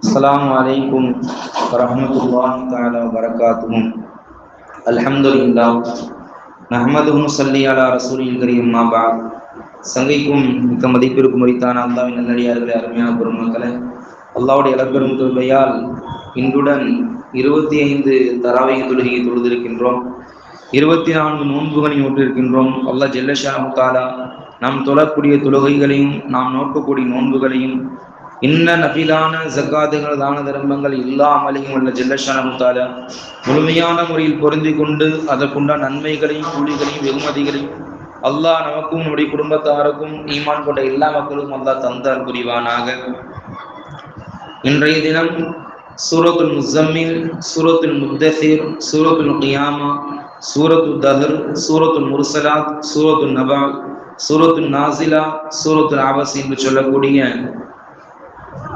அஸ்ஸலாமு அலைக்கும் வரஹ்மத்துல்லாஹி தஆலா வபரகாத்துஹு. அல்ஹம்துலில்லாஹ் நஹ்மதுஹு ஸல்லி அலா ரசூலில் கரீம் மா பஅத். சங்கைக்கும் மிக்க மதிப்பிற்கும் உரித்தான அல்லாஹ்வின் நல்லடியார்களே, அருமையான பெருமக்களே, அல்லாஹ்வுடைய இலப்பெரும் கிருபையால் இன்றுடன் 25 தராவீஹ் தொழுகையை தொழுதிருக்கின்றோம். 24 நோன்புகளை நோட்டிருக்கின்றோம். அல்லாஹ் ஜல்ல ஷானஹு தஆலா நாம் தொழக்கூடிய தொழுகைகளையும் நாம் நோக்கக்கூடிய நோன்புகளையும் இன்ன நபிலான ஜக்காத்துகள் தான தர்மங்கள் எல்லா அமலையும் உள்ள ஜல்ல ஷானஹு தஆலா முழுமையான முறையில் பொருந்தி கொண்டு அதற்குண்டான நன்மைகளையும் கூலிகளையும் வெகுமதிகளையும் அல்லாஹ் நமக்கும் நம்முடைய குடும்பத்தாருக்கும் ஈமான் கொண்ட எல்லா மக்களுக்கும் அல்லாஹ் தந்தால் புரிவானாக. இன்றைய தினம் சூரத்துல் முஸம்மில், சூரத்துல் முத்தஸிர், சூரத்துல் கியாமா, சூரத்துல் தஹர், சூரத்துல் முர்சலாத், சூரத்துல் நபா, சூரத்துல் நாசிலா, சூரத்துல் அபஸ் என்று சொல்லக்கூடிய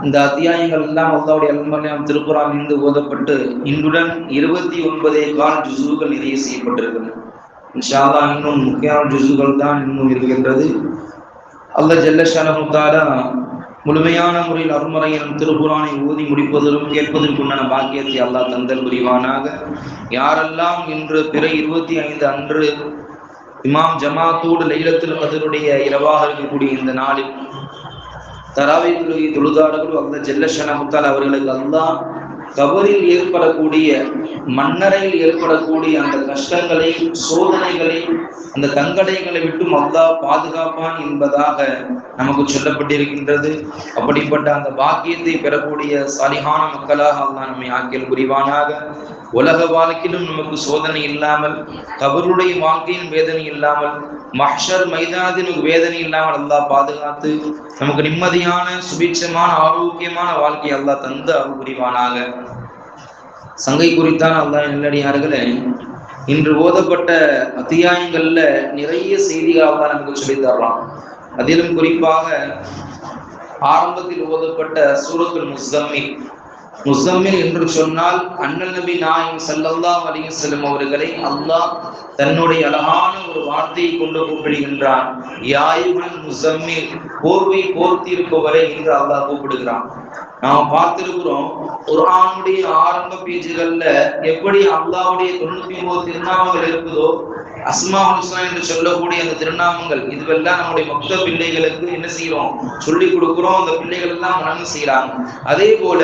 இந்த அத்தியாயங்கள் எல்லாம் அல்லாஹ்வுடைய அல்மர்யம் திருக்குர்ஆனிலிருந்து ஓதப்பட்டு இன்றுடன் 29 கால் ஜுஸுகள் நிறைவு செய்யப்பட்டிருக்கிறது. இன்ஷா அல்லாஹ் இன்னும் முக்கியமான ஜுஸுகள் தான் இன்னும் இருக்கின்றது. அல்லாஹ் ஜல்ல ஷானஹு தஆலா முழுமையான முறையில் அருள்மறையின் திருக்குர்ஆனை ஓதி முடிப்பதிலும் கேட்பதற்குண்டான பாக்கியத்தை அல்லாஹ் தந்தல் புரிவானாக. யாரெல்லாம் இன்று பிற 25 அன்று இமாம் ஜமாத்தோடு லைலத்துல் கத்ருடைய இரவாக இருக்கக்கூடிய இந்த நாளில் தராவீஹ் தொழுகை தொழுதார்கள் அல்லாஹ் ஜல்ல ஷானஹு தஆலா அவர்களுக்கு அல்லாஹ் கபரில் ஏற்படக்கூடிய மன்னரையில் ஏற்படக்கூடிய அந்த கஷ்டங்களை, சோதனைகளை, அந்த தங்கடைகளை விட்டும் அல்லாஹ் பாதுகாப்பான் என்பதாக நமக்கு சொல்லப்பட்டிருக்கின்றது. அப்படிப்பட்ட அந்த பாக்கியத்தை பெறக்கூடிய சாலிஹான மக்களாக அல்லாஹ் நம்மை ஆக்கியல் புரிவானாக. உலக வாழ்க்கையிலும் நமக்கு சோதனை இல்லாமல், கபருடைய வாழ்க்கையின் வேதனை இல்லாமல், மஹ்ஷர் மைதானத்தின் வேதனை இல்லாமல் அல்லாஹ் பாதுகாத்து நமக்கு நிம்மதியான சுபீட்சமான ஆரோக்கியமான வாழ்க்கையை அல்லாஹ் தந்து அருள் புரிவானாக. சங்கை குறித்தான் அல்லாஹ் நல்லடியார்களே, இன்று ஓதப்பட்ட அத்தியாயங்கள்ல நிறைய செய்திகள் அல்லாஹ் நமக்கு சொல்லித் தர்றான். அதிலும் குறிப்பாக ஆரம்பத்தில் ஓதப்பட்ட சூரத்துல் முஸம்மில் என்று சொன்னால் அண்ணல் நபி நாயகம் ஸல்லல்லாஹு அலைஹி வஸல்லம் அவர்களை அல்லாஹ் தன்னுடைய அழகான ஒரு வார்த்தையை கொண்டு கூப்பிடுகின்றான். யா அய்யுஹல் முஸம்மில், போர்வை போர்த்தியிருப்பவரை என்று அல்லாஹ் கூப்பிடுகிறான். நாம் பார்த்திருக்கிறோம் குர்ஆனுடைய ஆரம்ப பேஜுகள்ல எப்படி அல்லாஹ்வுடைய 99 திருநாமங்கள் இருக்குதோ, அஸ்மாஉல் ஹுஸ்னா என்று சொல்லக்கூடிய அந்த திருநாமங்கள் இதுவெல்லாம் நம்முடைய மொத்த பிள்ளைகளுக்கு என்ன செய்யறோம், சொல்லி கொடுக்கிறோம். அந்த பிள்ளைகள் எல்லாம் மனனம் செய்யறாங்க. அதே போல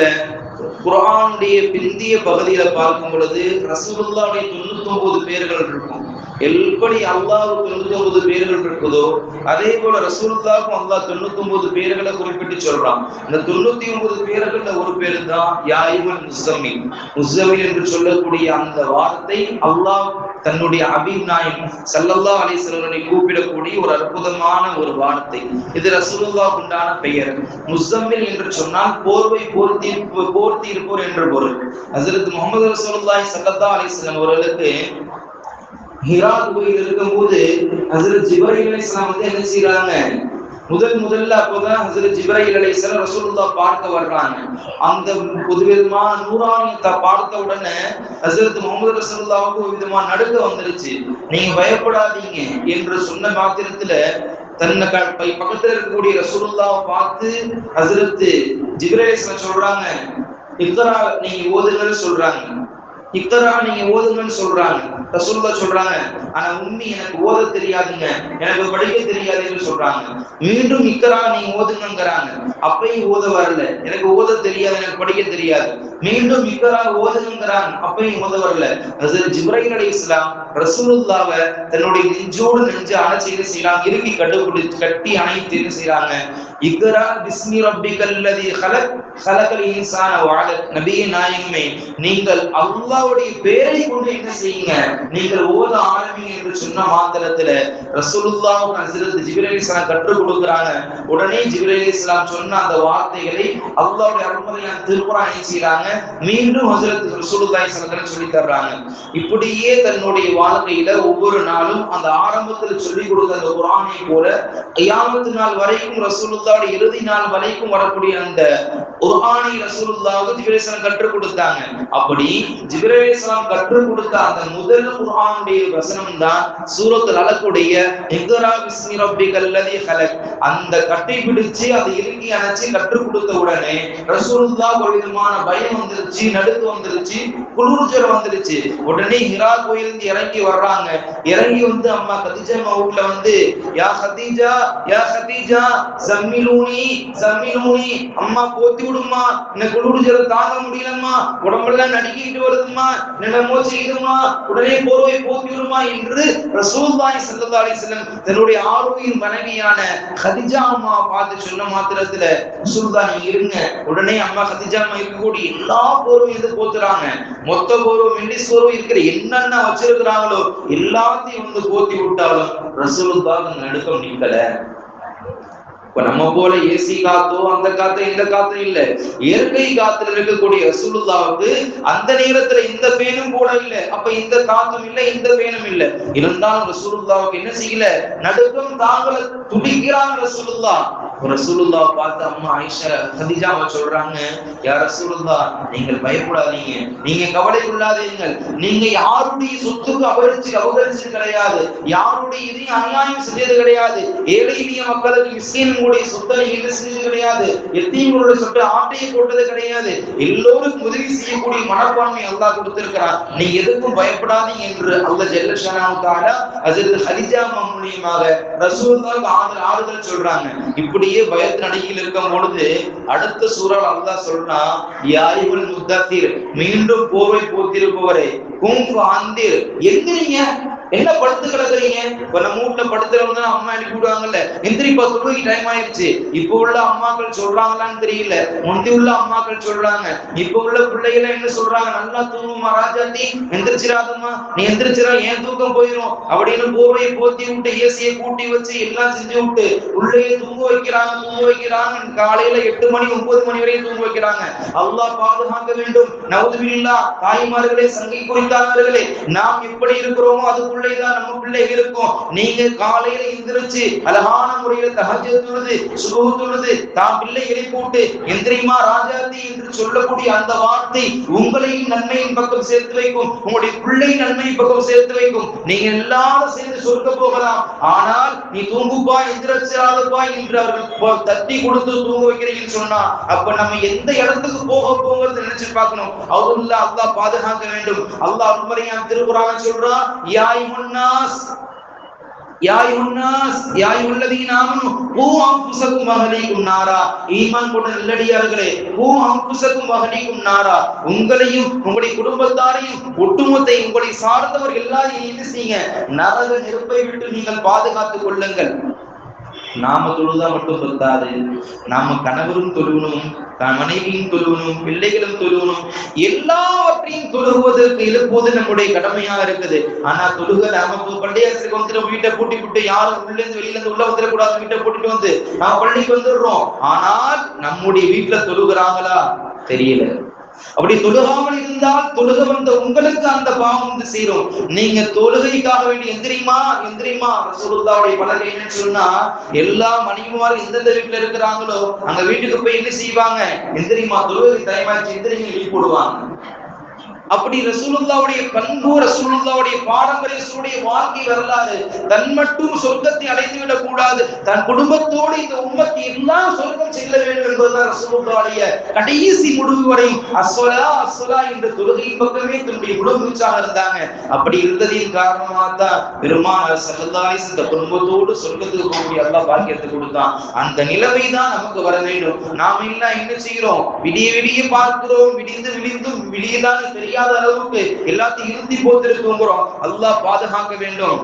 குர்ஆனுடைய பிந்திய பகுதியில பார்க்கும் பொழுது ரசூலுல்லாஹ்வுடைய 99 பேர்கள் இருக்கும். எப்படி அல்லாஹ்வுக்கு 99 பேர்கள் இருக்குதோ அதே போல ரசூலுல்லாஹ்வுக்கும் அல்லாஹ் 99 பேர்களை குறிப்பிட்டு சொல்றான். அந்த 99 பேர்கள்ல ஒரு பேர் தான் யா அய்யுஹல் முஸம்மில் என்று சொல்லக்கூடிய அந்த வார்த்தை அல்லாஹ் தன்னுடைய ஹபீப் நாயகம் ஸல்லல்லாஹு அலைஹி வஸல்லம் கூப்பிடக்கூடிய ஒரு அற்புதமான ஒரு வார்த்தை. இது ரசூலுல்லாஹ் உண்டான பெயர். முஸம்மில் என்று சொன்னால் போர்வை போர்த்தி இருப்போர் என்ற பொருள். ஹஜ்ரத் முஹம்மது ரசூலுல்லாஹி ஸல்லல்லாஹு அலைஹி வஸல்லம் அவர்களுக்கு ஹிரா குகையில் இருக்கும்போது ஹஜ்ரத் ஜிப்ரீல் அலைஹிஸ்ஸலாம் வந்து என்ன செய்றாங்க, முதல்ல அப்பதான் ஹஜ்ரத் ஜிப்ரீல் அலைஹிஸ்ஸலாம் ரசூலுல்லாஹ் பார்க்க வர்றாங்க. அந்த புதுவிதமான நூறானியத்தை பார்த்த உடனே ஹஜ்ரத் முஹம்மது ரசூலுல்லாஹ்வுக்கு ஒரு விதமான நடுக்க வந்துருச்சு. நீங்க பயப்படாதீங்க என்று சொன்ன மாத்திரத்துல தன்னை பக்கத்துல இருக்கக்கூடிய ரசூலுல்லாஹ் பார்த்து ஹஜ்ரத் ஜிப்ரீல் அலைஹிஸ்ஸலாம் சொல்றாங்க, இக்ரா நீங்க ஓதுங்கன்னு சொல்றாங்க. இக்ரா நீங்க ஓதுங்கன்னு சொல்றாங்க. ரசூலுல்லாஹ் சொல்றாங்க, ஆனா உம்மி எனக்கு ஓத தெரியாதுங்க, எனக்கு படிக்க தெரியாதுன்னு சொல்றாங்க. மீண்டும் இக்ரா நீங்க ஓதுங்கங்கறாங்க. அப்பயும் ஓத வரல, எனக்கு ஓத தெரியாது, எனக்கு படிக்க தெரியாது. மீண்டும் இக்ரா ஓதுங்கங்கறாங்க. அப்பயும் ஓத வரல. ஹஜ்ரத் ஜிப்ரீல் அலைஹிஸ்ஸலாம் ரசூலுல்லாஹ்வை தன்னுடைய நெஞ்சோடு நெஞ்சு அணைச்சு செய்யறாங்க, இறுக்கி கட்டி அணைத்து என்ன செய்யறாங்க, இக்ரா பிஸ்மி ரப்பிக்கல்லதி கலக்கல் இன்சான வஅலக். நபியே நாயகமே, நீங்கள் அல்லாஹ்வுடைய பெயரை கொண்டு என்ன செய்யுங்க, நீங்கள் ஓத ஆரம்பிங்க என்று சொன்ன மாத்திரத்துல ரசூலுல்லாஹ் ஹஜ்ரத் ஜிப்ரீல் அலைஹிஸ்ஸலாம் கற்றுக் கொடுக்குறாங்க. உடனே ஜிப்ரீல் அலைஹிஸ்ஸலாம் சொன்ன அந்த வார்த்தைகளை அல்லாஹ்வுடைய அருள்மறையான திருக்குர்ஆன் செய்றாங்க. மீண்டும் ஹஜ்ரத் ரசூலுல்லாஹி ஸல்லல்லாஹு அலைஹி வஸல்லம் சொல்லி தர்றாங்க. இப்படியே தன்னுடைய வாழ்க்கையில ஒவ்வொரு நாளும் அந்த ஆரம்பத்தில் சொல்லிக் கொடுத்த அந்த குர்ஆனை போல கியாமத் நாள் வரைக்கும் ரசூலுல்லாஹ் ரசூலுல்லாஹ்வுடைய இறுதி நாள் வரைக்கும் வரக்கூடிய அந்த குர்ஆனை ரசூலுல்லாஹ்வுக்கு ஜிப்ரீல் அலைஹிஸ்ஸலாம் கற்றுக் கொடுத்தாங்க. அப்படி ஜிப்ரீல் அலைஹிஸ்ஸலாம் கற்றுக் கொடுத்த அந்த முதல் குர்ஆனுடைய வசனம் தான் சூரத்துல் அலக்குடைய இக்ரா பிஸ்மி ரப்பிக்கல் லதீ ஹலக். அந்த கட்டி பிடிச்சு அதை இறுக்கி அணைச்சு கற்றுக் கொடுத்த உடனே ரசூலுல்லாஹ் ஒரு விதமான பயம் வந்துருச்சு, நடுக்கு வந்துருச்சு, குளிர்ஜரம் வந்துருச்சு. உடனே ஹிரா கோயிலிருந்து இறங்கி வர்றாங்க. இறங்கி வந்து அம்மா கதீஜா வீட்ல வந்து யா கதீஜா யா கதீஜா சம்மிலூனி சம்மிலூனி, அம்மா போத்தி விடுமா, எனக்கு குளிர்ஜரம் தாங்க முடியலம்மா, உடம்பெல்லாம் நடுக்கிட்டு வருதுமா, என்னமோ செய்யுதுமா, உடனே போர்வை போத்தி விடுமா என்று ரசூலுல்லாஹி ஸல்லல்லாஹு அலைஹி வஸல்லம் தன்னுடைய ஆரோக்கிய மனைவியான கதீஜா அம்மா பார்த்து சொன்ன மாத்திரத்துல ரசூலுல்லாஹ் நீங்க இருங்க. உடனே அம்மா கதீஜா அம்மா இருக்கக்கூடிய எல்லா போர்வையும் வந்து போத்துறாங்க. மொத்த போர்வை மெல்லிஸ் போர்வை இருக்கிற என்னென்ன வச்சிருக்கிறாங்களோ எல்லாத்தையும் வந்து போத்தி விட்டாலும் ரசூலுல்லாஹ் நடுக்கம் நிக்கல. இப்ப நம்ம போல ஏசி காத்தோ அந்த காத்தோ இந்த காத்தோ இல்ல, இயற்கை காத்துல இருக்கக்கூடிய ரசூலுல்லாஹ்வுக்கு அந்த நேரத்துல இந்த பேனும் கூட இல்ல, அப்ப இந்த காத்தும் இல்ல இந்த பேனும் இல்ல. இருந்தாலும் ரசூலுல்லாஹ்வுக்கு என்ன செய்யல, நடுக்கம் தாங்கல, துடிக்கிறாங்க ரசூலுல்லாஹ். ரசூலுல்லாஹ் பார்த்து அம்மா ஆயிஷா கதீஜாவை சொல்றாங்க, யா ரசூலுல்லாஹ் நீங்கள் பயப்படாதீங்க, நீங்க கவலை கொள்ளாதீர்கள், நீங்க யாருடைய சொத்துக்கு அபகரிச்சு கிடையாது, யாருடைய இதையும் அநியாயம் செஞ்சது கிடையாது, ஏழை எளிய மக்களுக்கு மிஸ்கீன்களுடைய சொத்தை என்ன செஞ்சது கிடையாது, எத்தீம்களுடைய சொத்தை ஆட்டையை போட்டது கிடையாது, எல்லோருக்கும் உதவி செய்யக்கூடிய மனப்பான்மை அல்லாஹ் கொடுத்திருக்கிறார், நீ எதுக்கும் பயப்படாதீங்க என்று அல்லாஹ் ஜல்ல ஷானஹு தஆலா ஹஜ்ரத் கதீஜா மூலமாக ரசூலுல்லாஹ்வுக்கு ஆறுதல் சொல்றாங்க. இப்படியே பயத்து நடுக்கில் இருக்கும் பொழுது அடுத்த சூறால அல்லாஹ் சொல்றான், யா அய்யுல் முத்தத்திர், மீண்டும் போர்வை போத்திருப்பவரே, கும் ஃபஅந்திர், எந்திரிங்க, என்ன படுத்து கிடக்குறீங்க? இப்ப நம்ம வீட்டுல படுத்துறவங்க அம்மா எழுப்பி விடுவாங்கல்ல, எந்திரிப்பா தொழுகை டைம் ஆயிடுச்சு. இப்ப உள்ள அம்மாக்கள் சொல்றாங்களான்னு தெரியல, முந்தி உள்ள அம்மாக்கள் சொல்றாங்க. இப்ப உள்ள பிள்ளைகளை என்ன சொல்றாங்க, நல்லா தூங்குமா ராஜாத்தி, எந்திரிச்சிராதம்மா, நீ எந்திரிச்சிரா ஏன் தூக்கம் போயிடும் அப்படின்னு போர்வையை போத்தி விட்டு ஏசியை கூட்டி வச்சு எல்லாம் செஞ்சு விட்டு உள்ளேயே தூங்க வைக்கிறாங்க. காலையில 8 மணி 9 மணி வரையும் தூங்க வைக்கிறாங்க. அல்லாஹ் பாதுகாக்க வேண்டும். நவுதுபில்லாஹ். தாய்மார்களே, சங்கை குறித்தார்களே, நாம் எப்படி இருக்கிறோமோ அதுக்குள்ளேதான் நம்ம பிள்ளைகள் இருக்கும். நீங்க காலையில எந்திரிச்சு அழகான முறையில தஹஜ்ஜுத் தொழுது சுபஹ் தொழுது தான் பிள்ளை எழுப்பி போட்டு எந்திரிமா ராஜாத்தி என்று சொல்லக்கூடிய அந்த வார்த்தை உங்களையும் நன்மையின் பக்கம் சேர்த்து வைக்கும், உங்களுடைய பிள்ளை நன்மையின் பக்கம் சேர்த்து வைக்கும். நீங்க எல்லாரும் சேர்ந்து சொர்க்க போகலாம். ஆனால் நீ தூங்குப்பா எந்திரிச்சாதப்பா என்று அவர்கள் தட்டி கொடுத்து தூங்க வைக்கிறீங்கன்னு சொன்னா அப்ப நம்ம எந்த இடத்துக்கு போகிறது நினைச்சு பார்க்கணும். அல்லாஹ் பாதுகாக்க வேண்டும். அல்லாஹ் உண்மையான திருக்குர்ஆன் சொல்றான், யா அய்யுன்னாஸ் யா அய்யுன்னாஸ் யா அய்யுல்லதீன ஆமனு கூ அன்ஃபுஸக்கும் வஅஹ்லீக்கும் நாரா, ஈமான் கொண்ட நல்லடியார்களே, கூ அன்ஃபுஸக்கும் வஅஹ்லீக்கும் நாரா, உங்களையும் உங்களுடைய குடும்பத்தாரையும் ஒட்டுமொத்த உங்களை சார்ந்தவர் எல்லாரையும் என்ன செய்யுங்க, நரக நெருப்பை விட்டு நீங்கள் பாதுகாத்துக் கொள்ளுங்கள். நாம தொழுதா மட்டும் பத்தாது, நாம கணவரும் தொழுவணும், மனைவியும் தொழுவணும், பிள்ளைகளும் தொழுவணும், எல்லாவற்றையும் தொழுவதற்கு எழுப்புவது நம்முடைய கடமையா இருக்குது. ஆனா தொழுக நாம பள்ளியாசருக்கு வந்துட்டு வீட்டை பூட்டி விட்டு யாரும் உள்ள இருந்து வெளியில இருந்து உள்ள வந்துடக்கூடாது, வீட்டை பூட்டிட்டு வந்து நாம பள்ளிக்கு வந்துடுறோம். ஆனால் நம்முடைய வீட்டுல தொழுகிறாங்களா தெரியல. அப்படி தொழுகாமல் இருந்தால் தொழுக வந்த உங்களுக்கு அந்த பாவம் வந்து சேரும். நீங்க தொழுகைக்காக வேண்டி எந்திரிமா எந்திரிமா ரசூலுல்லாஹ்வுடைய பலகை என்னன்னு சொன்னா, எல்லா மனைவிமாரும் எந்தெந்த வீட்டுல இருக்கிறாங்களோ அங்க வீட்டுக்கு போய் என்ன செய்வாங்க, எந்திரிமா தொழுகை டைம் ஆச்சு எந்திரிங்க எழுப்பி போடுவாங்க. அப்படி ரசூலுல்லாஹ்வுடைய பண்பு, ரசூலுல்லாஹ்வுடைய பாரம்பரிய வாழ்க்கை வரலாறு, தன் மட்டும் சொர்க்கத்தை அடைந்து விடக் கூடாது, தன் குடும்பத்தோடு இந்த உம்மத்தை எல்லாம் சொர்க்கம் செல்ல வேண்டும் என்பதுதான் ரசூலுல்லாஹ்வுடைய கடைசி முடிவு வரை அஸ்ஸலா அஸ்ஸலா என்ற தொழுகையின் பக்கமே தன்னுடைய குடும்பச்சாக இருந்தாங்க. அப்படி இருந்ததின் காரணமாக தான் பெருமானார் ஸல்லல்லாஹு அலைஹி வஸல்லம் குடும்பத்தோடு சொர்க்கத்துக்கு போகக்கூடிய அல்லாஹ் பாக்கியத்தை கொடுத்தான். அந்த நிலைமை தான் நமக்கு வர வேண்டும். நாம் எல்லாம் என்ன செய்கிறோம், விடிய விடிய பார்க்கிறோம், விடிந்து விடிந்தும் விடியதான் தெரியாது அளவுக்கு எல்லாத்தையும் இருத்தி போத்திருக்கிறோம். அல்லாஹ் பாதுகாக்க வேண்டும்.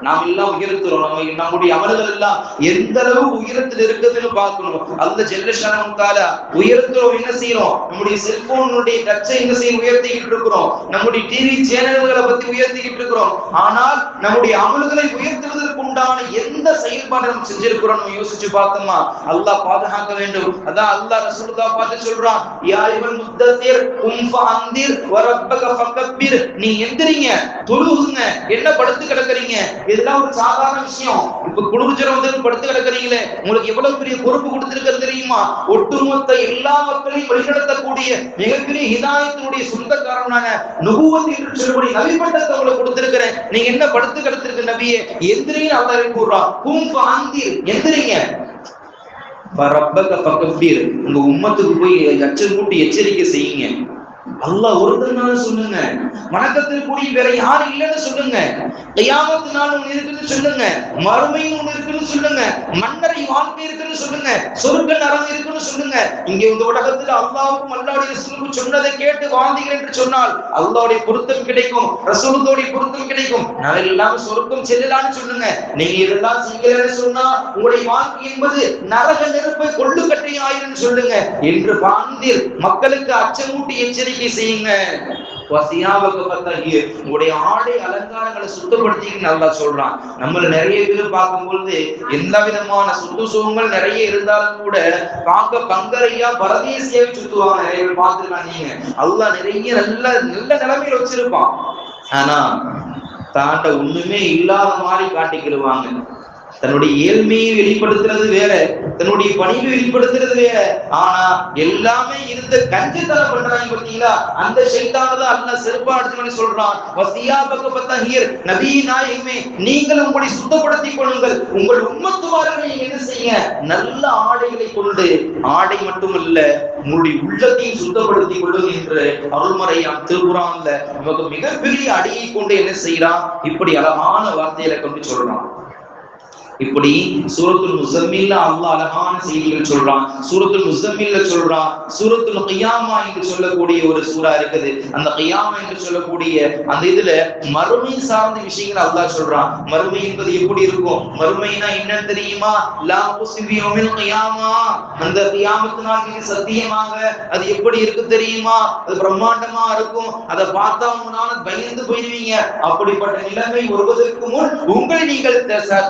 நாம் எல்லாம் உயர்த்துறோம், நம்முடைய அமல்கள் எல்லாம் எந்த அளவு உயரத்தில் இருக்குதுன்னு பார்க்கணும். அல்லாஹ் ஜல்ல ஷானஹு தஆலா உயர்த்துறோம், என்ன செய்யறோம், நம்முடைய செல்போனுடைய டச்சை என்ன செய்ய உயர்த்திக்கிட்டு இருக்கிறோம், நம்முடைய டிவி சேனல்களை பத்தி உயர்த்திக்கிட்டு இருக்கிறோம். ஆனால் நம்முடைய அமல்களை உயர்த்துவதற்கு உண்டான எந்த செயல்பாடு நம்ம செஞ்சிருக்கிறோம் நம்ம யோசிச்சு பார்த்தோமா? அல்லாஹ் பாதுகாக்க வேண்டும். அதான் அல்லாஹ் ரசூலுல்லாஹ் பார்த்து சொல்றான், யா அய்யுல் முத்தத்திர் கும் ஃபஅந்திர் வ ரப்பக ஃபகப்பிர், நீ எந்திரிங்க தொழுகுங்க, என்ன படுத்து கிடக்குறீங்க, இதெல்லாம் ஒரு சாதாரண விஷயம். இப்ப குளிர்ஜரம் வந்து படுத்து கிடக்குறீங்களே, உங்களுக்கு எவ்வளவு பெரிய பொறுப்பு கொடுத்திருக்கிறது தெரியுமா? ஒட்டுமொத்த எல்லா மக்களையும் வழிநடத்தக்கூடிய மிகப்பெரிய ஹிதாயத்தினுடைய சொந்தக்காரனான நுபுவத் என்று சொல்லக்கூடிய நபிப்பட்டத்தை உங்களுக்கு கொடுத்திருக்கிறேன். நீங்க என்ன படுத்து கிடத்திருக்க நபியே, எந்திரிங்க அல்லாஹ் கூறுறான். கூம்பு ஆந்தீர், எந்திரிங்க. உங்க உம்மத்துக்கு போய் அச்சம் கூட்டி எச்சரிக்கை செய்யுங்க. அல்லாஹ் ஒருத்தர் சொல்லுங்க, வணக்கத்தில் கூடிய வேற யாரும் இல்லைன்னு சொல்லுங்க, கியாமத் நாள் ஒண்ணு இருக்குன்னு சொல்லுங்க, மறுமையும் ஒண்ணு இருக்குன்னு சொல்லுங்க, மன்னரை வாழ்க்கை இருக்குன்னு சொல்லுங்க, சொர்க்க நரகம் இருக்குன்னு சொல்லுங்க. இங்க இந்த உலகத்துல அல்லாஹ்வுக்கும் அல்லாஹ்வுடைய ரசூலுக்கும் சொன்னதை கேட்டு வாழ்ந்தீங்க என்று சொன்னால் அல்லாஹ்வுடைய பொருத்தம் கிடைக்கும், ரசூலுடைய பொருத்தம் கிடைக்கும், நான் எல்லாம் சொர்க்கம் செல்லலாம்னு சொல்லுங்க. நீங்க இதெல்லாம் செய்யலன்னு சொன்னா உங்களுடைய வாழ்க்கை என்பது நரக நெருப்பை கொள்ளுக்கட்டை ஆயிரம் சொல்லுங்க என்று பாந்தீர் மக்களுக்கு அச்சமூட்டி எச்சரிக்கை செய்யுங்க. உங்களுடைய ஆடை அலங்காரங்களை சுத்தப்படுத்திக்க நல்லா சொல்றான். நம்மள நிறைய பேர் பார்க்கும்பொழுது எல்லா விதமான சுற்றுச்சூழல் நிறைய இருந்தாலும் கூட பார்க்க பங்கரையா பரதேசியாவே சுத்துவாங்க. நிறைய பேர் பார்த்துருக்காங்க. நீங்க அல்லாஹ் நிறைய நல்ல நல்ல நிலைமையில வச்சிருப்பான். ஆனா தாண்ட ஒண்ணுமே இல்லாத மாதிரி காட்டிக்கிடுவாங்க. தன்னுடைய ஏழ்மையை வெளிப்படுத்துறது வேற, தன்னுடைய பணிவை வெளிப்படுத்துறது வேற. ஆனா எல்லாமே இருந்த கஞ்சத்தனம் பண்றாங்க பார்த்தீங்களா, அந்த ஷைத்தானதான் அல்லாஹ் செருப்பா அடிச்சு சொல்றான். வசியாபக பத்தஹீர், நபி நாயகமே நீங்கள் உங்களை சுத்தப்படுத்திக் கொள்ளுங்கள், உங்கள் உம்மத்துமார்களை என்ன செய்ய, நல்ல ஆடைகளை கொண்டு, ஆடை மட்டுமல்ல உங்களுடைய உள்ளத்தையும் சுத்தப்படுத்திக் கொள்ளுங்கள் என்று அருள்மறையாம் திருக்குர்ஆன்ல நமக்கு மிகப்பெரிய அடியை கொண்டு என்ன செய்யறான், இப்படி அழகான வார்த்தைகளை கொண்டு சொல்றான். இப்படி சூரத்துல் முஸம்மில்ல அல்லாஹ் அழகான செய்திகள் சொல்றான். சூரத்துல் முஸம்மில்ல சொல்றான், சூரத்துல் கியாமா என்று சொல்லக்கூடிய ஒரு சூரா இருக்குது. அந்த கியாமா என்று சொல்லக்கூடிய அந்த இதுல மறுமை சார்ந்த விஷயங்கள் அல்லாஹ் சொல்றான். மறுமை என்பது எப்படி இருக்கும், மறுமைனா என்னன்னு தெரியுமா? லா உக்ஸிமு பியௌமில் கியாமா, அந்த கியாமத் நாளுக்கு சத்தியமாக அது எப்படி இருக்கு தெரியுமா? அது பிரம்மாண்டமா இருக்கும். அதை பார்த்தா உங்களால பயந்து போயிடுவீங்க. அப்படிப்பட்ட நிலைமை வருவதற்கு முன் உங்களை நீங்கள்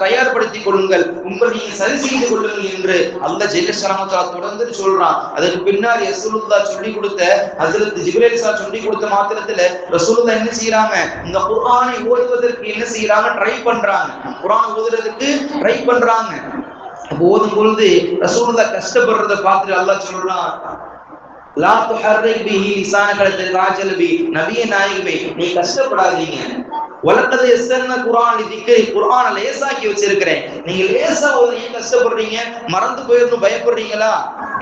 தயார்படுத்தி கொள்ளுங்கள், உங்களை நீங்க சரி செய்து கொள்ளுங்கள் என்று அல்லாஹ் ஜல்ல ஷானஹு தொடர்ந்து சொல்றான். அதற்கு பின்னால் ரசூலுல்லாஹ் சொல்லி கொடுத்த, ஹஜ்ரத் ஜிப்ரீல் ஸா சொல்லி கொடுத்த மாத்திரத்துல ரசூலுல்லாஹ் என்ன செய்யறாங்க, இந்த குர்ஆனை ஓதுவதற்கு என்ன செய்யறாங்க, ட்ரை பண்றாங்க. குர்ஆன் ஓதுறதுக்கு ட்ரை பண்றாங்க. ஓதும் பொழுது ரசூலுல்லாஹ் கஷ்டப்படுறத பார்த்து அல்லாஹ் சொல்றான், லா துஹர்ரிக் பிஹி லிசானக லிதஜல் பி, நபியே நாயகமே நீ கஷ்டப்படாதீங்க. வலக்கது யஸ்ஸர்னா குர்ஆன் லிதிக்ரி, குர்ஆனை லேசாக்கி வச்சிருக்கிறேன். நீங்க லேசா ஓதுறீங்க, கஷ்டப்படுறீங்க, மறந்து போயிரணும் பயப்படுறீங்களா?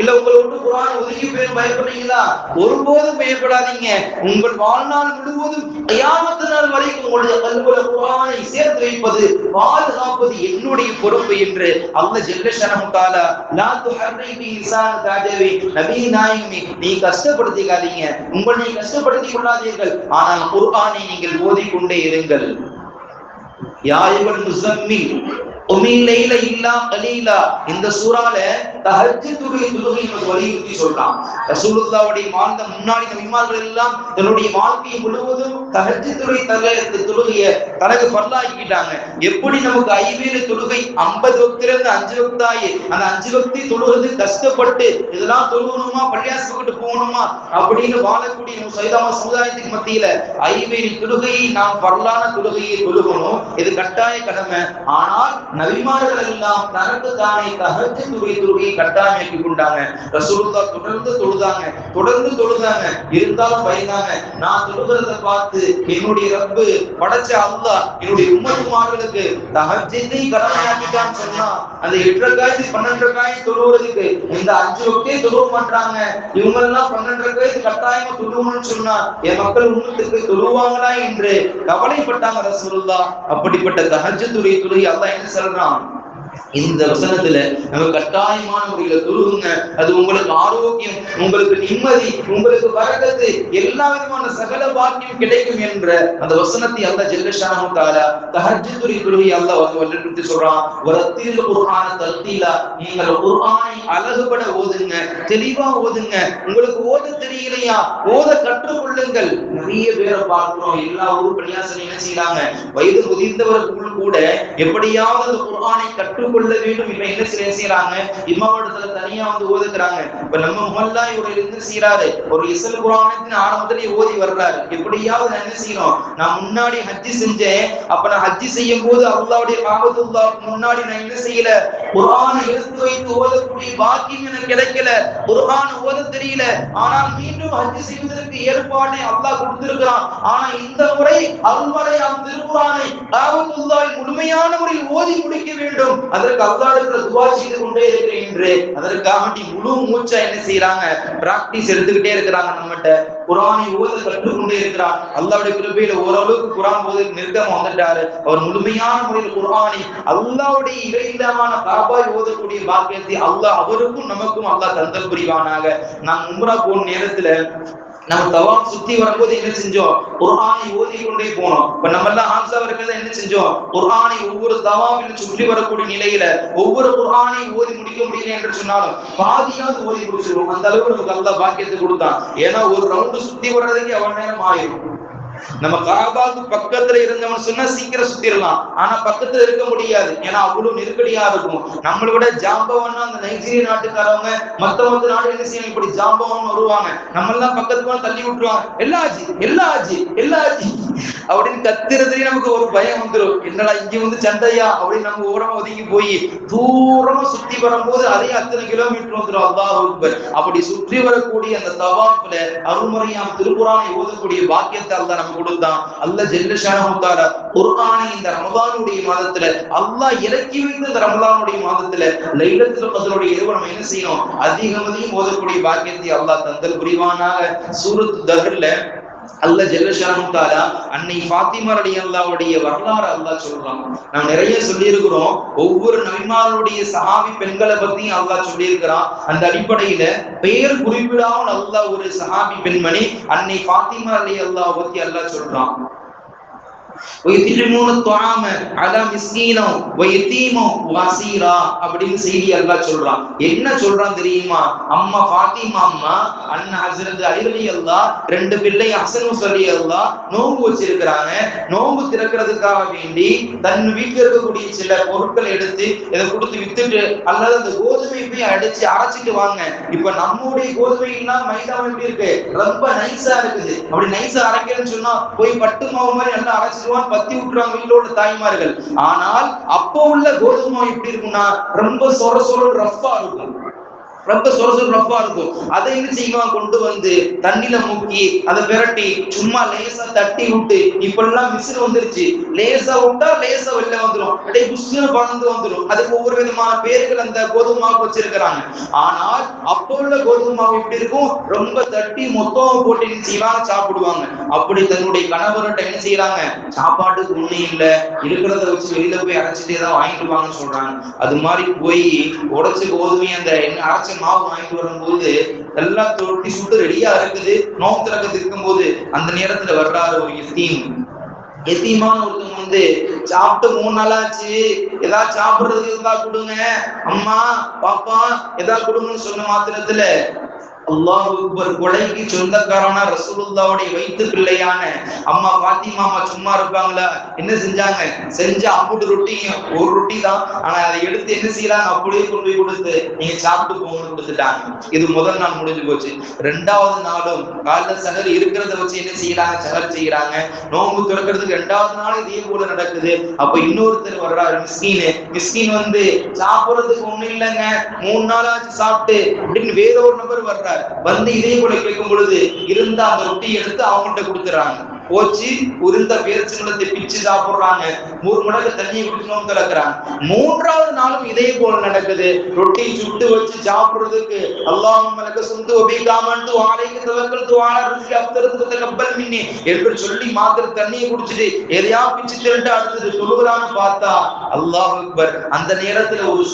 இல்ல உங்களை விட்டு குர்ஆன் ஒதுங்கி போயிரும் பயப்படுறீங்களா? ஒருபோதும் பயப்படாதீங்க. உங்கள் வாழ்நாள் முழுவதும் கியாமத் நாள் வரைக்கும் உங்களுடைய கல்புல குர்ஆனை சேர்த்து வைப்பது, பாதுகாப்பது என்னுடைய பொறுப்பு என்று அல்லாஹ் ஜல்ல ஷஅனஹு தஆலா லா துஹர்ரிக் பிஹி லிசானக லிதஜல், நபி நாயகமே நீ கஷ்டப்படுத்திக்காதீங்க, உங்களை நீ கஷ்டப்படுத்திக் கொள்ளாதீர்கள், ஆனால் குர்ஆனை நீங்கள் ஓதிக்கொண்டே இருங்கள். யா அய்யுல் முஸம்மில் உமில் லைல இல்லா கலீலா, இந்த சூறால தஹஜ்ஜுடைய தொழுகையை வலியுறுத்தி சொல்றான். ரசூலுல்லாஹ்வுடைய வாழ்ந்த முன்னாடி நபிமார்கள் எல்லாம் தன்னுடைய வாழ்க்கையை முழுவதும் தஹஜ்ஜுடைய தொழுகையை தனக்கு ஃபர்லாக்கிட்டாங்க. எப்படி நமக்கு ஐவேளை தொழுகை 50 வக்திலிருந்து 5 வக்தாயி, அந்த 5 வக்தி தொழுகிறது கஷ்டப்பட்டு இதெல்லாம் தொழுகணுமா, பள்ளியாசுக்கு போகணுமா அப்படின்னு வாழக்கூடிய சைதாமா சமுதாயத்துக்கு மத்தியில ஐவேளை தொழுகையை நாம் ஃபர்லான தொழுகையை தொழுகணும், இது கட்டாய கடமை. ஆனால் நபிமார்கள் எல்லாம் தனக்கு தானே தஹஜ்ஜுடைய தொழுகையை கட்டாயமாக்கி கொண்டாங்க. ரசூலுல்லாஹ் தொடர்ந்து தொழுதாங்க, இருந்தாலும் பயந்தாங்க. நான் தொழுகிறத பார்த்து என்னுடைய ரப்பு படைச்ச அல்லாஹ் என்னுடைய உம்மத்துமார்களுக்கு தஹஜ்ஜை கடமையாக்கிட்டான்னு சொன்னா, அந்த 8 ரக்காயத்து 12 ரக்காயத்து தொழுகிறதுக்கு இந்த 5 வக்தே தொழுவ மாட்டாங்க, இவங்க எல்லாம் 12 ரக்காயத்து கட்டாயமா தொழுவணும்னு சொன்னா என் மக்கள் உம்மத்துக்கு தொழுவாங்களா என்று கவலைப்பட்டாங்க ரசூலுல்லாஹ். அப்படிப்பட்ட தஹஜ்ஜுடைய தொழுகை அல்லாஹ் என்ன சொல்றான், இந்த வசனத்துல நம்ம கட்டாயமான முறையில தொழுகுங்க, அது உங்களுக்கு ஆரோக்கியம், உங்களுக்கு நிம்மதி, உங்களுக்கு பரக்கத்து, எல்லா விதமான சகல பாக்கியம் கிடைக்கும் என்ற அந்த வசனத்தை அல்லாஹ் ஜல்ல ஷானஹு தஆலா தஹஜ்ஜுடைய தொழுகை அல்லாஹ் வலியுறுத்தி சொல்றான். வரத்தில் குர்ஆன தர்தீலா, நீங்கள் குர்ஆனை அழகுபட ஓதுங்க, தெளிவா ஓதுங்க. உங்களுக்கு ஓத தெரியலையா, ஓத கற்றுக்கொள்ளுங்கள். நிறைய பேரை பார்க்கிறோம், எல்லா ஊர் பள்ளியாசலும் என்ன செய்யறாங்க, வயது முதிர்ந்தவர்கள் கூட எப்படியாவது குர்ஆனை கற்று கற்றுக்கொள்ள வேண்டும். இப்ப என்ன செய்யறாங்க, இமாமடத்துல தனியா வந்து ஓதுக்கிறாங்க. இப்ப நம்ம முகல்லா இவரு இருந்து செய்யறாரு, ஒரு இஸ்ல் குர்ஆனின் ஆரம்பத்திலேயே ஓதி வர்றாரு. எப்படியாவது நான் என்ன செய்யணும், நான் முன்னாடி ஹஜ்ஜி செஞ்சேன், அப்ப நான் ஹஜ்ஜி செய்யும் போது அல்லாஹ்வுடைய காபத்துல்லாஹ்வுக்கு முன்னாடி நான் என்ன செய்யல, குர்ஆனை எடுத்து வைத்து ஓதக்கூடிய பாக்கியம் எனக்கு கிடைக்கல, குர்ஆன் ஓத தெரியல. ஆனால் மீண்டும் ஹஜ்ஜி செய்வதற்கு ஏற்பாடை அல்லாஹ் கொடுத்திருக்கிறான். ஆனா இந்த முறை அல்வரையாம் திருக்குர்ஆனை காபத்துல்லாஹ் முழுமையான முறையில் ஓதி முடிக்க வேண்டும். அதற்கு அல்லாஹ்விடத்துல துஆ செய்து கொண்டே இருக்கிறேன் என்று அதற்காக முழு மூச்சா என்ன செய்யறாங்க, பிராக்டிஸ் எடுத்துக்கிட்டே இருக்கிறாங்க. நம்மகிட்ட குர்ஆனை ஓத கற்றுக்கொண்டே இருக்கிறார். அல்லாஹ்வுடைய கிருபையில ஓரளவுக்கு குர்ஆன் ஓத நிறுத்தமா வந்துட்டாரு. அவர் முழுமையான முறையில் குர்ஆனை அல்லாஹ்வுடைய இறையில்லமான காபாய் ஓதக்கூடிய பாக்கியத்தை அல்லாஹ் அவருக்கும் நமக்கும் அல்லாஹ் தந்தல் புரிவானாக. நாம் உம்ரா போன நேரத்துல நம்ம தவாப் சுத்தி வரும்போது என்ன செஞ்சோம், குர்ஆனை ஓதி கொண்டே போனோம். இப்ப நம்ம எல்லாம் ஆன்சா இருக்கிறத என்ன செஞ்சோம், குர்ஆனை ஒவ்வொரு தவாபிலும் சுற்றி வரக்கூடிய நிலையில ஒவ்வொரு குர்ஆனை ஓதி முடிக்க முடியல என்று சொன்னாலும் பாதியாவது ஓதி முடிச்சிருவோம். அந்த அளவுக்கு நமக்கு அல்லாஹ் பாக்கியத்தை கொடுத்தான். ஏன்னா ஒரு ரவுண்டு சுத்தி வர்றதுக்கு அவ்வளவு நேரம் ஆயிரும். நம்ம காபாவுக்கு பக்கத்துல இருந்தவன் சொன்னா சீக்கிரம் சுத்திடலாம், ஆனா பக்கத்துல இருக்க முடியாது, ஏன்னா அவ்வளவு நெருக்கடியா இருக்கும். நம்மளை விட ஜாம்பவன்னா அந்த நைஜீரிய நாட்டுக்காரவங்க மத்த நாடு என்ன செய்யணும், இப்படி ஜாம்பவன் வருவாங்க, நம்ம எல்லாம் பக்கத்துல தள்ளி விட்டுருவாங்க, எல்லா ஆச்சு எல்லா ஆச்சு எல்லா ஆச்சு அப்படின்னு கத்துறதுலயே நமக்கு ஒரு பயம் வந்துடும். என்னடா இங்க வந்து சண்டையா அப்படின்னு நம்ம ஓரமா ஒதுங்கி போய் தூரமா சுத்தி வரும்போது அதே அத்தனை கிலோமீட்டர் வந்துடும். அல்லாஹ் அக்பர். அப்படி சுற்றி வரக்கூடிய அந்த தவாஃப்ல அருள்முறையாம் திருக்குர்ஆனை ஓதக்கூடிய பாக்கியத்தை அல்லாஹ் நமக்கு கொடுத்தான். அல்லாஹ் ஜல்ல ஷானஹு தஆலா குர்ஆனை இந்த ரமலானுடைய மாதத்துல அல்லாஹ் இறக்கி வைத்த இந்த ரமலானுடைய மாதத்துல லைலத்துல் கத்ருடைய இரவு நம்ம என்ன செய்யணும், அதிகம் ஓதக்கூடிய பாக்கியத்தை அல்லாஹ் தந்தல் புரிவானாக. சூரத்து தஹ்ர்ல அல்லாஹ் ஜல்ல ஷானஹு தஆலா அன்னை ஃபாத்திமா ரலியல்லாஹுடைய வரலாறு அல்லாஹ் சொல்றான். நாம் நிறைய சொல்லி இருக்கிறோம், ஒவ்வொரு நபிமார்களுடைய சஹாபி பெண்களை பத்தி அல்லாஹ் சொல்லி இருக்கிறான். அந்த அடிப்படையில பெயர் குறிப்பிடாமல் அல்லாஹ் ஒரு சஹாபி பெண்மணி அன்னை ஃபாத்திமா ரலியல்லாஹு பத்தி அல்லாஹ் சொல்றான். அப்படின்னு செய்தி அல்லாஹ் சொல்றான். என்ன சொல்றான் தெரியுமா, அம்மா ஃபாத்திமா அம்மா அண்ணா ஹஸ்ரத் அலி ரலியல்லாஹு ரெண்டு பிள்ளை ஹசன் ஹுசைன் ரலியல்லாஹு நோன்பு வச்சிருக்கிறாங்க. நோன்பு திறக்கிறதுக்காக வேண்டி தன் வீட்டுல இருக்கக்கூடிய சில பொருட்களை எடுத்து இதை கொடுத்து வித்துட்டு, அல்லது அந்த கோதுமை போய் அரைச்சிட்டு வாங்க. இப்ப நம்முடைய கோதுமை எல்லாம் மைதா எப்படி இருக்கு, ரொம்ப நைஸா இருக்குது. அப்படி நைஸா அரைக்கிறேன்னு சொன்னா போய் பட்டு மாவு மாதிரி நல்லா அரைச்சு பத்தி விட்டுருவாங்க வீட்டோட தாய்மார்கள். ஆனால் அப்போ உள்ள கோதுமை எப்படி இருக்கும்னா ரொம்ப சொர சொர ரஃப்பா இருக்கும், ரொம்ப சொரசொரு ரஃப்பா இருக்கும். அதை என்ன செய்வான், கொண்டு வந்து தண்ணில முக்கி அதை விரட்டி சும்மா லேசா தட்டி விட்டு, இப்பெல்லாம் மிஷின் வந்துருச்சு, லேசா விட்டா லேசா வெளில வந்துடும், அப்படியே புஷ்னு பறந்து வந்துடும். அதுக்கு ஒவ்வொரு விதமான பேர்கள் அந்த கோதுமை மாவு வச்சிருக்கிறாங்க. ஆனால் அப்போ உள்ள கோதுமை மாவு எப்படி இருக்கும், ரொம்ப தட்டி மொத்தம் போட்டு என்ன செய்வாங்க, சாப்பிடுவாங்க. அப்படி தன்னுடைய கணவர்கிட்ட என்ன செய்யறாங்க, சாப்பாட்டுக்கு ஒண்ணு இல்ல, இருக்கிறத வச்சு வெளியில போய் அரைச்சிட்டு ஏதாவது வாங்கிட்டு வாங்கன்னு சொல்றாங்க. அது மாதிரி போய் உடைச்சு கோதுமை அந்த அரைச்ச மாவு வாங்கிட்டு வரும்போது எல்லாம் தொட்டி சுட்டு ரெடியா இருக்குது. நோம்பு திறக்கத்துக்கு இருக்கும் போது அந்த நேரத்துல வர்றாரு ஒரு எத்தீமான ஒருத்தவங்க வந்து, சாப்பிட்டு 3 நாளாச்சு, ஏதாவது சாப்பிடுறதுக்கு இருந்தா கொடுங்க அம்மா பாப்பா ஏதாவது கொடுங்கன்னு சொன்ன மாத்திரத்துல அல்லாஹ் அக்பர், கொலைக்கு சொந்தக்காரனா ரசூலுல்லாஹ்வுடைய வயிற்று பிள்ளையான அம்மா ஃபாத்திமா அம்மா சும்மா இருப்பாங்களா, என்ன செஞ்சாங்க, செஞ்ச அம்புட்டு ரொட்டியும் ஒரு ரொட்டி தான், ஆனா அதை எடுத்து என்ன செய்யறாங்க, அப்படியே கொண்டு போய் கொடுத்து நீங்க சாப்பிட்டு போங்கன்னு கொடுத்துட்டாங்க. இது முதல் நாள் முடிஞ்சு போச்சு. 2வது நாளும் காலைல சகர் இருக்கிறத வச்சு என்ன செய்யறாங்க, சகர் செய்யறாங்க. நோன்பு திறக்கிறதுக்கு 2வது நாள் இதே போல நடக்குது. அப்ப இன்னொருத்தர் வர்றாரு, மிஸ்கின் வந்து சாப்பிடுறதுக்கு ஒண்ணு இல்லைங்க, 3 நாளாச்சு சாப்பிட்டு அப்படின்னு வேறொரு நபர் வர்றாரு. வந்து இதே போல கேட்கும் பொழுது இருந்த அந்த ரொட்டி எடுத்து அவங்கள்ட்ட கொடுத்துறாங்க. போச்சு, உருந்த பேரச்சங்களை பிச்சு சாப்பிடுறாங்க. 3 மடங்கு தண்ணியை குடிக்கணும்னு திறக்கிறாங்க. 3வது நாளும் இதே போல நடக்குது. ரொட்டி சுட்டு வச்சு சாப்பிடுறதுக்கு அல்லாஹும்ம லக சுந்து வபிகாமன்து வாலைக்கு தவக்கல்து வாலா ரிஸ்கி அஃதரது தகப்பல் மின்னி என்று சொல்லி மாத்திர தண்ணியை குடிச்சிட்டு எதையா பிச்சு திரண்டு அடுத்தது சொல்லுகிறான்னு பார்த்தா அல்லாஹ் அக்பர். அந்த நேரத்துல ஒரு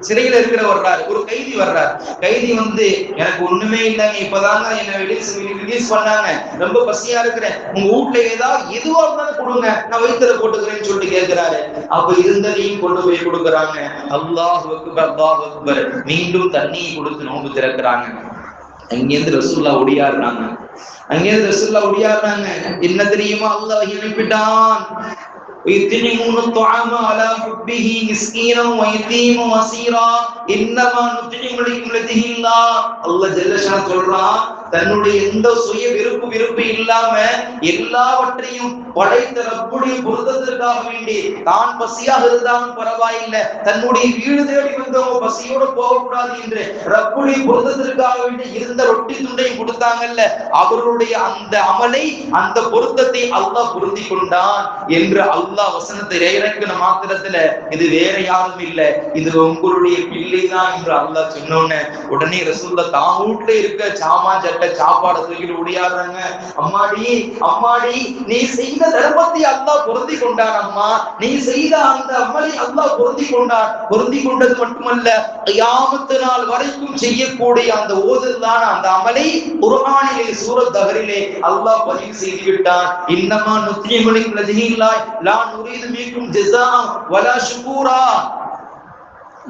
சிறையில இருக்கிற வர்றாரு, ஒரு கைதி வர்றாரு. கைதி வந்து, எனக்கு ஒண்ணுமே இல்லைங்க, இப்பதாங்க என்ன ரிலீஸ் பண்ணாங்க, ரொம்ப பசியா இருக்கிறேன், உங்க வீட்டுல ஏதாவது எதுவா இருந்தாலும் கொடுங்க, நான் வயிற்றுல போட்டுக்கிறேன்னு சொல்லிட்டு கேட்கிறாரு. அப்ப இருந்ததையும் கொண்டு போய் கொடுக்குறாங்க. அல்லாஹ் அக்பர் அல்லாஹ் அக்பர். மீண்டும் தண்ணியை கொடுத்து நோன்பு திறக்கிறாங்க. அங்கிருந்து ரசூலுல்லாஹ் ஒடியாடுறாங்க. என்ன தெரியுமா, அல்லாஹ் அனுப்பிட்டான். ويطعمون الطعام على حبه مسكينا ويتيما واسيرا انما نطعم لكم وجه الله. அல்லாஹ் ஜல்ல ஷான் சொல்றான், தன்னுடைய எந்த சுய விருப்பு இல்லாம எல்லாவற்றையும் படைத்த ரப்புடைய பொருத்தத்திற்காக வேண்டி தான் பசியாக இருந்தாலும் பரவாயில்லை, தன்னுடைய வீடு தேடி வந்தவங்க பசியோட போகக்கூடாது என்று ரப்புடைய பொருத்தத்திற்காக வேண்டி இருந்த ரொட்டி துண்டையும் கொடுத்தாங்கல்ல, அவர்களுடைய அந்த அமலை அந்த பொருத்தத்தை அல்லாஹ் பொருந்தி கொண்டான் என்று அல்லாஹ் வசனத்தை இறக்கின மாத்திரத்துல இது வேற யாரும் இல்லை, இது உங்களுடைய பிள்ளைதான் என்று அல்லாஹ் சொன்னோன்னு உடனே ரசூலுல்லாஹ் தான் வீட்டுல இருக்க சாமான் சட்டை சாப்பாடு தூக்கிட்டு ஓடியாடுறாங்க. அம்மாடி அம்மாடி, நீ செய்த தர்மத்தை அல்லாஹ் பொருந்தி கொண்டான், அம்மா நீ செய்த அந்த அமலை அல்லாஹ் பொருந்தி கொண்டான். பொருந்தி கொண்டது மட்டுமல்ல, கியாமத் நாள் வரைக்கும் செய்யக்கூடிய அந்த ஓதுதான அந்த அமலை குர்ஆனிலே சூரத் தஹரிலே அல்லாஹ் பதிவு செய்து விட்டான். இன்னமா நுத்இமு லில்லாஹி லா நுரீது மின்கும் ஜஸாஅ வலா ஷுகூரா.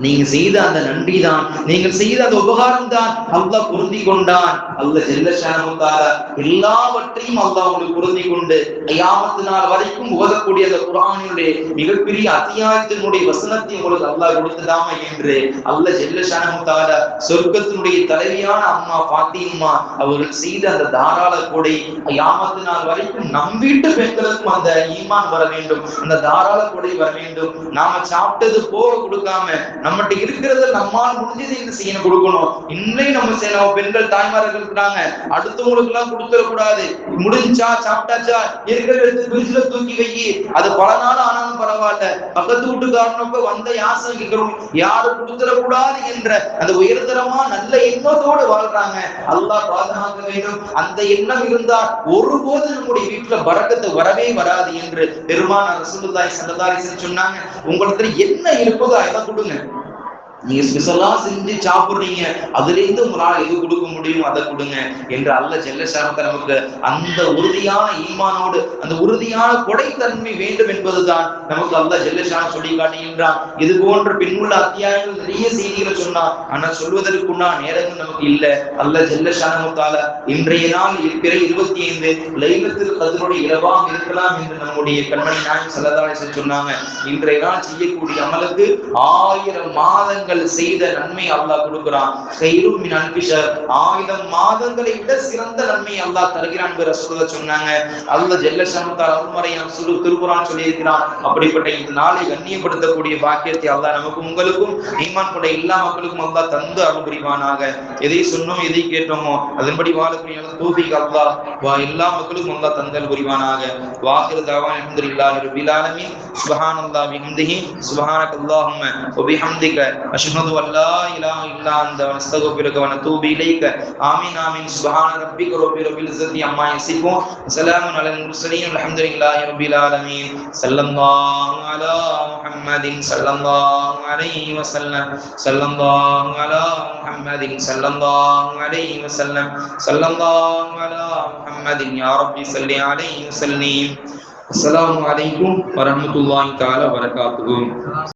நீங்க செய்த அந்த நன்றி தான், நீங்கள் செய்த அந்த உபகாரம் தான் அல்லாஹ் பொருந்தி கொண்டான். அல்லாஹ் ஜல்ல ஷானஹு தஆலா எல்லாவற்றையும் அல்லாஹ் உங்களுக்கு பொருந்தி கொண்டு கியாமத் நாள் வரைக்கும் ஓதக்கூடிய அந்த குர்ஆனினுடைய மிகப்பெரிய அத்தியாயத்தினுடைய வசனத்தை உங்களுக்கு அல்லாஹ் கொடுத்ததாமா என்று அல்லாஹ் ஜல்ல ஷானஹு தஆலா சொர்க்கத்தினுடைய தலைவியான அம்மா ஃபாத்திமா அவர்கள் செய்த அந்த தாராள கொடை கியாமத் நாள் வரைக்கும் நம் வீட்டு பெண்களுக்கும் அந்த ஈமான் வர வேண்டும், அந்த தாராள கொடை வர வேண்டும். நாம சாப்பிட்டது போக கொடுக்காம நம்மகிட்ட இருக்கிறத நம்மால் முடிஞ்சது என்ன செய்யணும், கொடுக்கணும். இன்னைக்கு நம்ம செய்யணும். பெண்கள் தாய்மார்கள் இருக்கிறாங்க, அடுத்தவங்களுக்கு எல்லாம் கொடுத்துடக்கூடாது. முடிஞ்சா சாப்பிட்டாச்சா இருக்கிற எடுத்து பிரிட்ஜ்ல தூக்கி வை, அது பல நாள் ஆனாலும் பரவாயில்ல, பக்கத்து வீட்டுக்காரனுக்கு வந்த யாசம் கேட்கிறோம், யாரும் கொடுத்துடக்கூடாது என்ற அந்த உயர்தரமா நல்ல எண்ணத்தோடு வாழ்றாங்க. அல்லாஹ் பாதுகாக்க வேண்டும். அந்த எண்ணம் இருந்தால் ஒருபோது நம்முடைய வீட்டுல பரக்கத்து வரவே வராது என்று பெருமானார் ரசூலுல்லாஹி ஸல்லல்லாஹு அலைஹி வஸல்லம் சொன்னாங்க. உங்களுக்கு என்ன இருப்பதோ அதை கொடுங்க. நீங்க ஸ்பெஷலா செஞ்சு சாப்பிடுறீங்க, அதுல இருந்து உங்களால் எது கொடுக்க முடியும் அதை கொடுங்க என்று அல்லாஹ் ஜல்ல ஷானஹு நமக்கு அந்த உறுதியான ஈமானோடு அந்த உறுதியான கொடைத்தன்மை வேண்டும் என்பதுதான் நமக்கு அல்லாஹ் ஜல்ல ஷானஹு சொல்லி காட்டுகின்றான். இது போன்ற பின்னுள்ள அத்தியாயங்கள் நிறைய செய்திகளை சொன்னான், ஆனால் சொல்வதற்குன்னா நேரங்கள் நமக்கு இல்லை. அல்லாஹ் ஜல்ல ஷானஹு தஆலா இன்றைய நாள் பிறை 25 லைலத்துல் கத்ருடைய இரவாக இருக்கலாம் என்று நம்முடைய கண்மணி நாயகம் ஸல்லல்லாஹு அலைஹி வஸல்லம் சொன்னாங்க. இன்றைய நாள் செய்யக்கூடிய அமலுக்கு 1000 மாதங்கள் செய்த நன்மை அல்லாஹ் கொடுக்கிறான். கைரும் மின் அல்பிஷர், 1000 மாதங்களை விட சிறந்த நன்மை அல்லாஹ் தருகிறான் என்று ரசூலுல்லாஹ் சொன்னாங்க. அல்லாஹ் ஜல்ல ஷானஹு தஆலா அருள்மறையான திருக்குர்ஆன் சொல்லி இருக்கிறான். அப்படிப்பட்ட இந்த நாளை கண்ணியப்படுத்தக்கூடிய பாக்கியத்தை அல்லாஹ் நமக்கும் உங்களுக்கும் ஈமான் கொண்ட எல்லா மக்களுக்கும் அல்லாஹ் தந்து அருள் புரிவானாக. எதை சொன்னோம் எதை கேட்டோமோ அதன்படி வாழக்கூடிய தௌஃபீக் அல்லாஹ் எல்லா மக்களுக்கும் அல்லாஹ் தந்தல் புரிவானாக. வாஹிரு தஅவானா அல்ஹம்துலில்லாஹி ரப்பில் ஆலமீன். சுப்ஹானல்லாஹி வபிஹம்திஹி சுப்ஹானக்கல்லாஹும்ம வபிஹம்திக அஷ்ஹது அன் லா இலாஹா இல்லா அன்த நஸ்தக்ஃபிருக வ நதூபு இலைக. ஆமீன் ஆமீன். சுப்ஹான ரப்பிக ரப்பில் இஸ்ஸத்தி அம்மா யசிஃபூன். ஸலாமுன் அலல் முர்ஸலீன். அல்ஹம்துலில்லாஹி ரப்பில் ஆலமீன். ஸல்லல்லாஹு அலா முஹம்மதின் ஸல்லல்லாஹு அலைஹி வஸல்லம். ஸல்லல்லாஹு அலா முஹம்மதின் ஸல்லல்லாஹு அலைஹி வஸல்லம். ஸல்லல்லாஹு அலா முஹம்மதின் யா ரப்பி ஸல்லி அலைஹி வஸல்லிம். அஸ்ஸலாமு அலைக்கும் வரஹ்மத்துல்லாஹி தஆலா வபரகாத்துஹு.